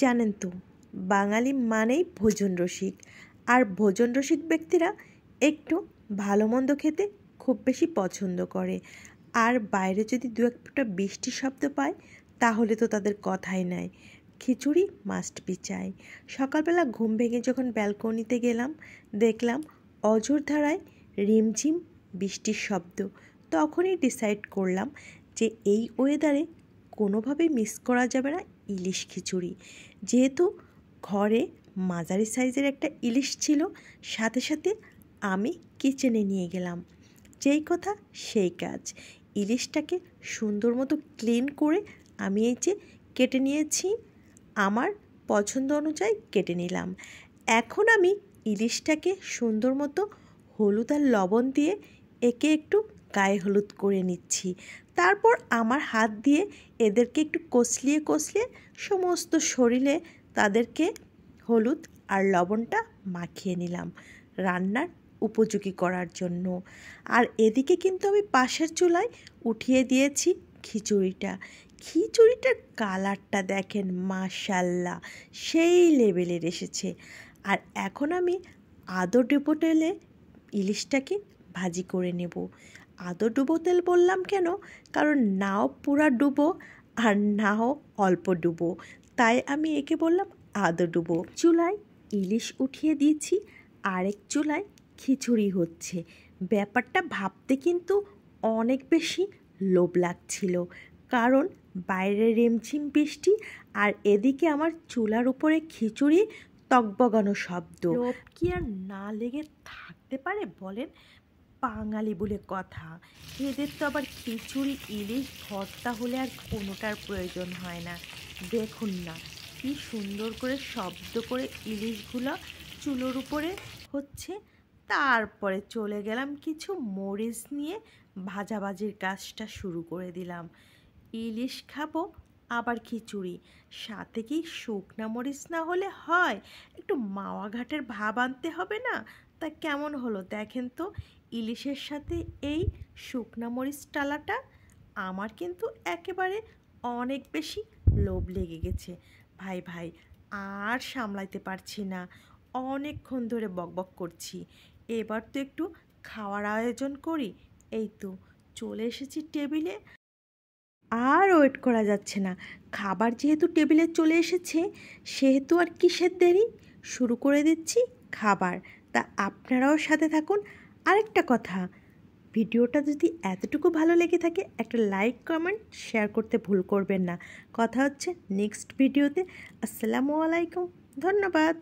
জানেন তো, বাঙালি মানেই ভোজন রসিক। আর ভোজন রসিক ব্যক্তিরা একটু ভালো মন্দ খেতে খুব বেশি পছন্দ করে। আর বাইরে যদি দু এক ফোঁটা বৃষ্টির শব্দ পায় তাহলে তো তাদের কথাই নাই, খিচুড়ি মাস্ট বি চাই। সকালবেলা ঘুম ভেঙে যখন ব্যালকনিতে গেলাম, দেখলাম অঝোর ধারায় রিমঝিম বৃষ্টির শব্দ। তখনই ডিসাইড করলাম যে এই ওয়েদারে কোনোভাবেই মিস করা যাবে না ইলিশ খিচুড়ি। যেহেতু ঘরে মাঝারি সাইজের একটা ইলিশ ছিল, সাথে সাথে আমি কিচেনে নিয়ে গেলাম। যেই কথা সেই কাজ, ইলিশটাকে সুন্দর মতো ক্লিন করে আমি এই যে কেটে নিয়েছি, আমার পছন্দ অনুযায়ী কেটে নিলাম। এখন আমি ইলিশটাকে সুন্দর মতো হলুদ আর লবণ দিয়ে একে একটু গায়ে হলুদ করে নিচ্ছি। তারপর আমার হাত দিয়ে এদেরকে একটু কষলিয়ে কষলিয়ে সমস্ত শরীরে তাদেরকে হলুদ আর লবণটা মাখিয়ে নিলাম রান্নার উপযোগী করার জন্য। আর এদিকে কিন্তু আমি পাশের চুলায় উঠিয়ে দিয়েছি খিচুড়িটা। খিচুড়িটার কালারটা দেখেন, মাশাল্লাহ সেই লেভেলের এসেছে। আর এখন আমি আদা ডুবো তেলে ইলিশটাকে ভাজি করে নেব। আদা ডুবো তেল বললাম কেন, কারণ নাও পুরা ডুবো আর নাও অল্প ডুবো, তাই আমি একে বললাম আদা ডুবো। চুলায় ইলিশ উঠিয়ে দিয়েছি, আরেক চুলায় খিচুড়ি হচ্ছে। ব্যাপারটা ভাবতে কিন্তু অনেক বেশি লোভ লাগছিল, কারণ বাইরে রিমঝিম বৃষ্টি আর এদিকে আমার চুলার উপরে খিচুড়ি তকবগানো শব্দ। লোভ কি আর না লেগে থাকতে পারে বলেন? বাঙালি বলে কথা, এদের তো আবার খিচুড়ি ইলিশ ভর্তা হলে আর কোনোটার প্রয়োজন হয় না। দেখুন না কি সুন্দর করে শব্দ করে ইলিশগুলো চুলোর উপরে হচ্ছে। তারপরে চলে গেলাম কিছু মরিচ নিয়ে ভাজাভাজির কাজটা শুরু করে দিলাম। ইলিশ খাবো আবার খিচুড়ি, সাথে কি শুকনা মরিচ না হলে হয়? একটু মাওয়া ঘাটের ভাব আনতে হবে না? তা কেমন হলো দেখেন তো ইলিশের সাথে এই শুকনা মরিচ টালাটা। আমার কিন্তু একেবারে অনেক বেশি লোভ লেগে গেছে। ভাই ভাই আর সামলাইতে পারছি না, অনেকক্ষণ ধরে বকবক করছি। এবার তো একটু খাওয়ার আয়োজন করি। এই তো চলে এসেছি টেবিলে, আর ওয়েট করা যাচ্ছে না। খাবার যেহেতু টেবিলে চলে এসেছে, সেহেতু আর কিসের দেরি, শুরু করে দিচ্ছি খাবার। তা আপনারাও সাথে থাকুন। আরেকটা কথা, ভিডিওটা যদি এতটুকু ভালো লেগে থাকে একটা লাইক কমেন্ট শেয়ার করতে ভুল করবেন না। কথা হচ্ছে নেক্সট ভিডিওতে। আসসালামু আলাইকুম, ধন্যবাদ।